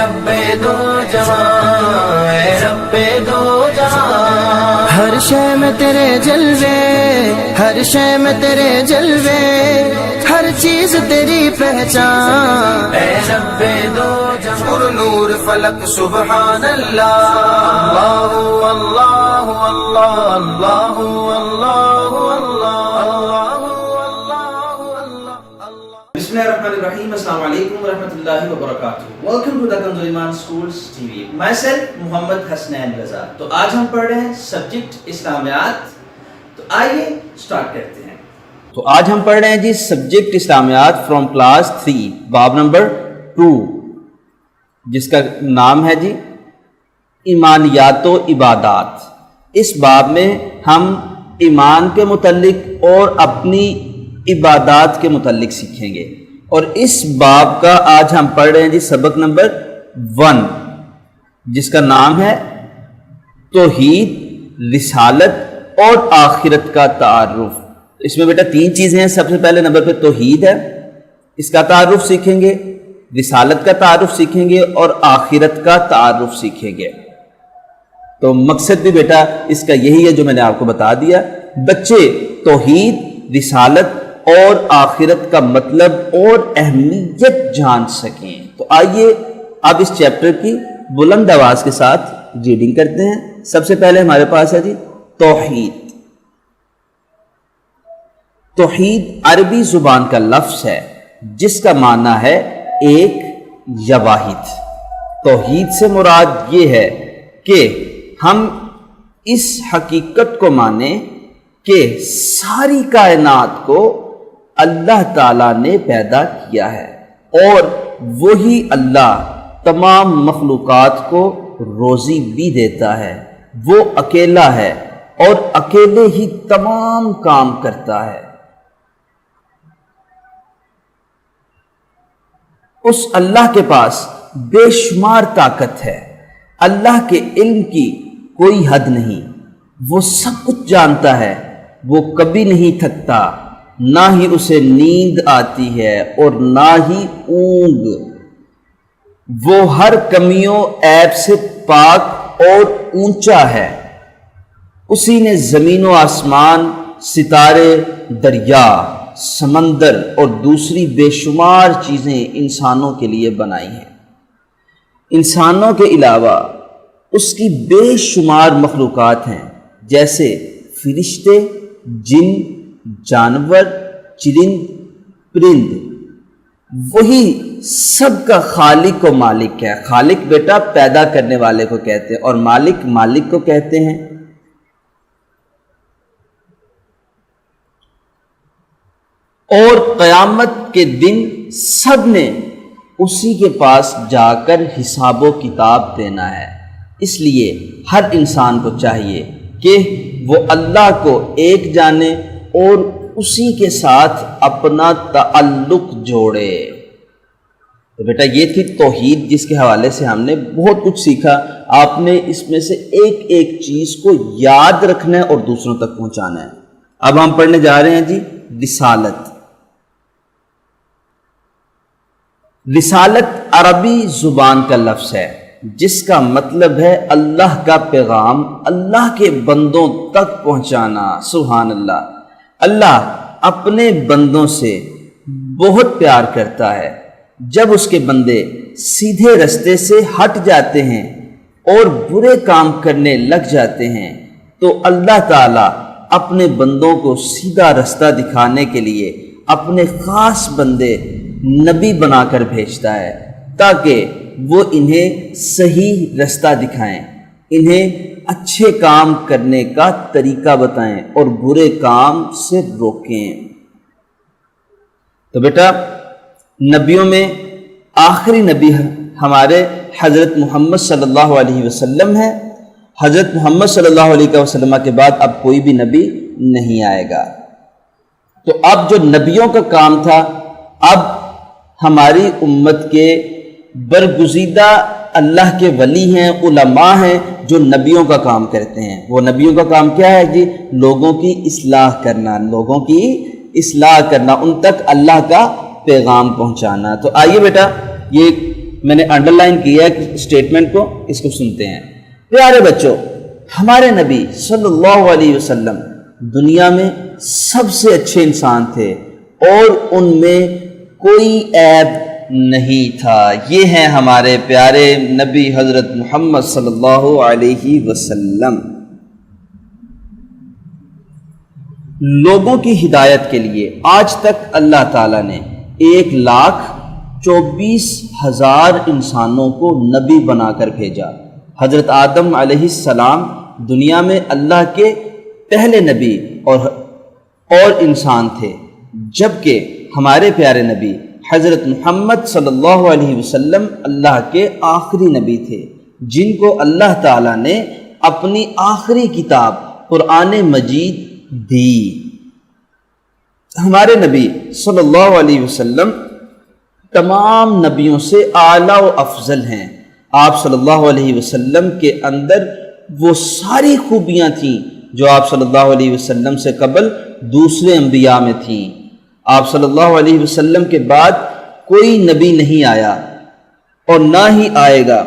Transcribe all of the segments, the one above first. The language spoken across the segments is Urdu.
رب دو جہاں، اے رب دو جہاں، ہر شے میں تیرے جلوے، ہر شے میں تیرے جلوے، ہر چیز تیری پہچان، اے رب دو جہاں، نور نور فلک سبحان اللہ، اللہ اللہ اللہ اللہ اللہ اللہ اللہ۔ بسم اللہ الرحمن الرحیم، السلام علیکم ورحمۃ اللہ وبرکاتہ۔ Welcome to the Kanz Iman schools TV, myself Muhammad Hasnain Raza. تو آج ہم پڑھ رہے ہیں سبجیکٹ اسلامیات، تو آئیے سٹارٹ کرتے ہیں۔ تو آج ہم پڑھ رہے ہیں جی سبجیکٹ اسلامیات فرام کلاس 3، باب نمبر 2، جس کا نام ہے جی ایمانیات و عبادات۔ اس باب میں ہم ایمان کے متعلق اور اپنی عبادات کے متعلق سیکھیں گے، اور اس باب کا آج ہم پڑھ رہے ہیں جی سبق نمبر 1، جس کا نام ہے توحید، رسالت اور آخرت کا تعارف۔ اس میں بیٹا 3 چیزیں ہیں۔ سب سے پہلے نمبر پہ توحید ہے، اس کا تعارف سیکھیں گے، رسالت کا تعارف سیکھیں گے اور آخرت کا تعارف سیکھیں گے۔ تو مقصد بھی بیٹا اس کا یہی ہے جو میں نے آپ کو بتا دیا، بچے توحید، رسالت اور آخرت کا مطلب اور اہمیت جان سکیں۔ تو آئیے اب اس چیپٹر کی بلند آواز کے ساتھ ریڈنگ کرتے ہیں۔ سب سے پہلے ہمارے پاس ہے جی توحید۔ توحید عربی زبان کا لفظ ہے جس کا معنی ہے ایک یا واحد۔ توحید سے مراد یہ ہے کہ ہم اس حقیقت کو مانیں کہ ساری کائنات کو اللہ تعالیٰ نے پیدا کیا ہے، اور وہی اللہ تمام مخلوقات کو روزی بھی دیتا ہے۔ وہ اکیلا ہے اور اکیلے ہی تمام کام کرتا ہے۔ اس اللہ کے پاس بے شمار طاقت ہے۔ اللہ کے علم کی کوئی حد نہیں، وہ سب کچھ جانتا ہے۔ وہ کبھی نہیں تھکتا، نہ ہی اسے نیند آتی ہے اور نہ ہی اونگ۔ وہ ہر کمیوں عیب سے پاک اور اونچا ہے۔ اسی نے زمین و آسمان، ستارے، دریا، سمندر اور دوسری بے شمار چیزیں انسانوں کے لیے بنائی ہیں۔ انسانوں کے علاوہ اس کی بے شمار مخلوقات ہیں، جیسے فرشتے، جن، جانور، چرند، پرند۔ وہی سب کا خالق و مالک ہے۔ خالق بیٹا پیدا کرنے والے کو کہتے ہیں، اور مالک مالک کو کہتے ہیں۔ اور قیامت کے دن سب نے اسی کے پاس جا کر حساب و کتاب دینا ہے۔ اس لیے ہر انسان کو چاہیے کہ وہ اللہ کو ایک جانے اور اسی کے ساتھ اپنا تعلق جوڑے۔ تو بیٹا یہ تھی توحید، جس کے حوالے سے ہم نے بہت کچھ سیکھا۔ آپ نے اس میں سے ایک ایک چیز کو یاد رکھنا ہے اور دوسروں تک پہنچانا ہے۔ اب ہم پڑھنے جا رہے ہیں جی رسالت۔ رسالت عربی زبان کا لفظ ہے جس کا مطلب ہے اللہ کا پیغام اللہ کے بندوں تک پہنچانا۔ سبحان اللہ۔ اللہ اپنے بندوں سے بہت پیار کرتا ہے۔ جب اس کے بندے سیدھے رستے سے ہٹ جاتے ہیں اور برے کام کرنے لگ جاتے ہیں تو اللہ تعالیٰ اپنے بندوں کو سیدھا رستہ دکھانے کے لیے اپنے خاص بندے نبی بنا کر بھیجتا ہے، تاکہ وہ انہیں صحیح رستہ دکھائیں، انہیں اچھے کام کرنے کا طریقہ بتائیں اور برے کام سے روکیں۔ تو بیٹا نبیوں میں آخری نبی ہمارے حضرت محمد صلی اللہ علیہ وسلم ہے۔ حضرت محمد صلی اللہ علیہ وسلم کے بعد اب کوئی بھی نبی نہیں آئے گا۔ تو اب جو نبیوں کا کام تھا، اب ہماری امت کے برگزیدہ اللہ کے ولی ہیں، علماء ہیں جو نبیوں کا کام کرتے ہیں۔ وہ نبیوں کا کام کیا ہے جی؟ لوگوں کی اصلاح کرنا، لوگوں کی اصلاح کرنا، ان تک اللہ کا پیغام پہنچانا۔ تو آئیے بیٹا یہ میں نے انڈر لائن کیا ہے اسٹیٹمنٹ کو، اس کو سنتے ہیں۔ پیارے بچوں، ہمارے نبی صلی اللہ علیہ وسلم دنیا میں سب سے اچھے انسان تھے اور ان میں کوئی عیب نہیں تھا۔ یہ ہیں ہمارے پیارے نبی حضرت محمد صلی اللہ علیہ وسلم۔ لوگوں کی ہدایت کے لیے آج تک اللہ تعالیٰ نے 1,24,000 انسانوں کو نبی بنا کر بھیجا۔ حضرت آدم علیہ السلام دنیا میں اللہ کے پہلے نبی اور انسان تھے، جبکہ ہمارے پیارے نبی حضرت محمد صلی اللہ علیہ وسلم اللہ کے آخری نبی تھے، جن کو اللہ تعالیٰ نے اپنی آخری کتاب قرآن مجید دی۔ ہمارے نبی صلی اللہ علیہ وسلم تمام نبیوں سے اعلیٰ و افضل ہیں۔ آپ صلی اللہ علیہ وسلم کے اندر وہ ساری خوبیاں تھیں جو آپ صلی اللہ علیہ وسلم سے قبل دوسرے انبیاء میں تھیں۔ آپ صلی اللہ علیہ وسلم کے بعد کوئی نبی نہیں آیا اور نہ ہی آئے گا۔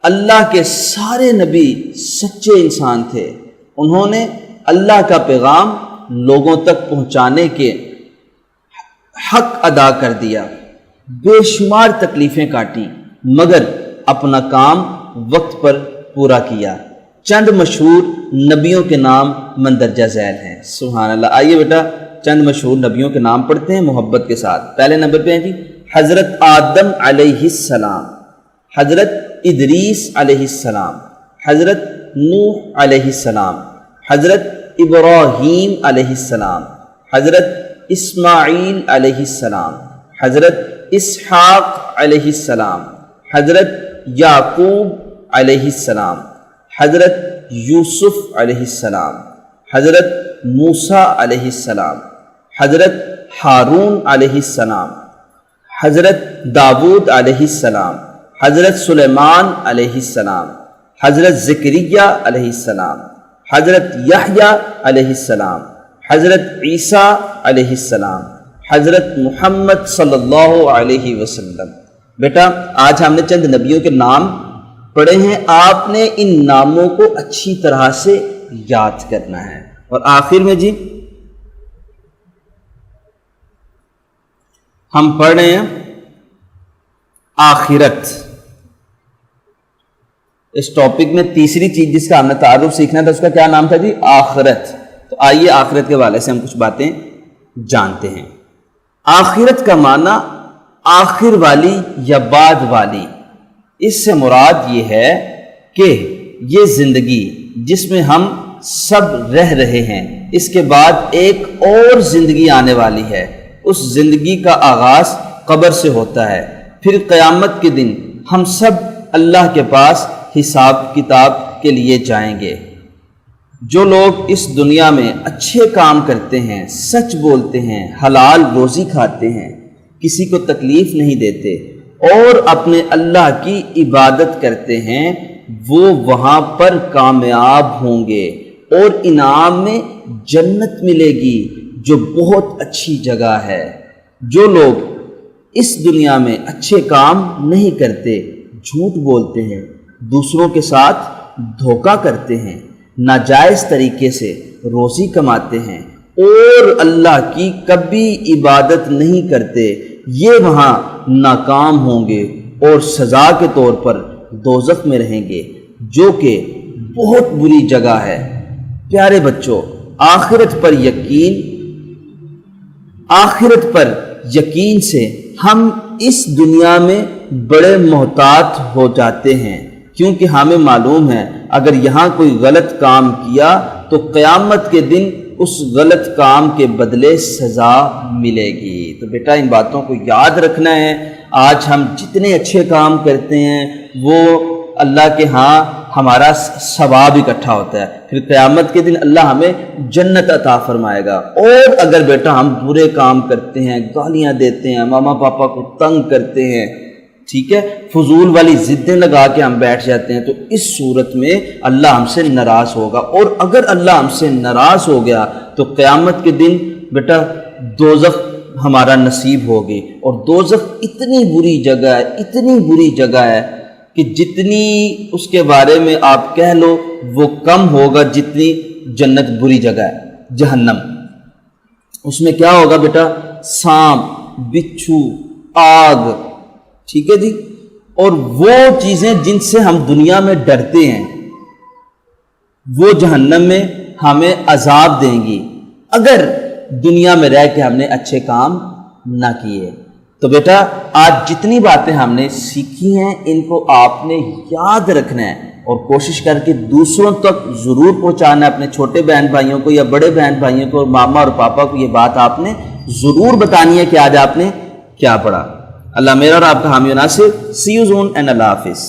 اللہ کے سارے نبی سچے انسان تھے، انہوں نے اللہ کا پیغام لوگوں تک پہنچانے کے حق ادا کر دیا، بے شمار تکلیفیں کاٹیں، مگر اپنا کام وقت پر پورا کیا۔ چند مشہور نبیوں کے نام مندرجہ ذیل ہیں۔ سبحان اللہ۔ آئیے بیٹا چند مشہور نبیوں کے نام پڑھتے ہیں محبت کے ساتھ۔ پہلے نمبر پہ ہیں جی حضرت آدم علیہ السلام، حضرت ادریس علیہ السلام، حضرت نوح علیہ السلام، حضرت ابراہیم علیہ السلام، حضرت اسماعیل علیہ السلام، حضرت اسحاق علیہ السلام، حضرت یعقوب علیہ السلام، حضرت یوسف علیہ السلام، حضرت موسیٰ علیہ السلام، حضرت ہارون علیہ السلام، حضرت داود علیہ السلام، حضرت سلیمان علیہ السلام، حضرت زکریا علیہ السلام، حضرت یحییٰ علیہ السلام، حضرت عیسیٰ علیہ السلام، حضرت محمد صلی اللہ علیہ وسلم۔ بیٹا آج ہم نے چند نبیوں کے نام پڑھے ہیں، آپ نے ان ناموں کو اچھی طرح سے یاد کرنا ہے۔ اور آخر میں جی ہم پڑھ رہے ہیں آخرت۔ اس ٹاپک میں تیسری چیز جس کا ہم نے تعارف سیکھنا تھا اس کا کیا نام تھا جی؟ آخرت۔ تو آئیے آخرت کے حوالے سے ہم کچھ باتیں جانتے ہیں۔ آخرت کا معنی آخر والی یا بعد والی، اس سے مراد یہ ہے کہ یہ زندگی جس میں ہم سب رہ رہے ہیں، اس کے بعد ایک اور زندگی آنے والی ہے۔ اس زندگی کا آغاز قبر سے ہوتا ہے، پھر قیامت کے دن ہم سب اللہ کے پاس حساب کتاب کے لیے جائیں گے۔ جو لوگ اس دنیا میں اچھے کام کرتے ہیں، سچ بولتے ہیں، حلال روزی کھاتے ہیں، کسی کو تکلیف نہیں دیتے اور اپنے اللہ کی عبادت کرتے ہیں، وہ وہاں پر کامیاب ہوں گے اور انعام میں جنت ملے گی جو بہت اچھی جگہ ہے۔ جو لوگ اس دنیا میں اچھے کام نہیں کرتے، جھوٹ بولتے ہیں، دوسروں کے ساتھ دھوکہ کرتے ہیں، ناجائز طریقے سے روزی کماتے ہیں اور اللہ کی کبھی عبادت نہیں کرتے، یہ وہاں ناکام ہوں گے اور سزا کے طور پر دوزخ میں رہیں گے، جو کہ بہت بری جگہ ہے۔ پیارے بچوں، آخرت پر یقین سے ہم اس دنیا میں بڑے محتاط ہو جاتے ہیں، کیونکہ ہمیں معلوم ہے اگر یہاں کوئی غلط کام کیا تو قیامت کے دن اس غلط کام کے بدلے سزا ملے گی۔ تو بیٹا ان باتوں کو یاد رکھنا ہے۔ آج ہم جتنے اچھے کام کرتے ہیں وہ اللہ کے ہاں ہمارا ثواب اکٹھا ہوتا ہے، پھر قیامت کے دن اللہ ہمیں جنت عطا فرمائے گا۔ اور اگر بیٹا ہم برے کام کرتے ہیں، گالیاں دیتے ہیں، ماما پاپا کو تنگ کرتے ہیں، ٹھیک ہے، فضول والی ضدیں لگا کے ہم بیٹھ جاتے ہیں، تو اس صورت میں اللہ ہم سے ناراض ہوگا، اور اگر اللہ ہم سے ناراض ہو گیا تو قیامت کے دن بیٹا دوزخ ہمارا نصیب ہوگی. اور دوزخ اتنی بری جگہ ہے، اتنی بری جگہ ہے کہ جتنی اس کے بارے میں آپ کہہ لو وہ کم ہوگا جتنی جنت بری جگہ ہے. جہنم، اس میں کیا ہوگا بیٹا؟ سانپ، بچھو، آگ، ٹھیک ہے جی. اور وہ چیزیں جن سے ہم دنیا میں ڈرتے ہیں وہ جہنم میں ہمیں عذاب دیں گی اگر دنیا میں رہ کے ہم نے اچھے کام نہ کیے. تو بیٹا آج جتنی باتیں ہم نے سیکھی ہیں ان کو آپ نے یاد رکھنا ہے اور کوشش کر کے دوسروں تک ضرور پہنچانا ہے. اپنے چھوٹے بہن بھائیوں کو یا بڑے بہن بھائیوں کو، ماما اور پاپا کو یہ بات آپ نے ضرور بتانی ہے کہ آج آپ نے کیا پڑھا. اللہ میرا اور آپ کا حامی و ناصر. سی یو زون اینڈ اللہ حافظ.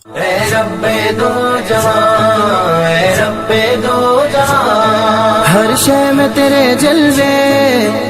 اے رب دو جہاں، اے رب دو جہاں، ہر شے میں تیرے جلوے،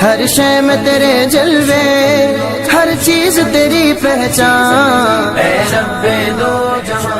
ہر شے میں تیرے جلوے، ہر چیز تیری پہچان. اے رب دو جہاں.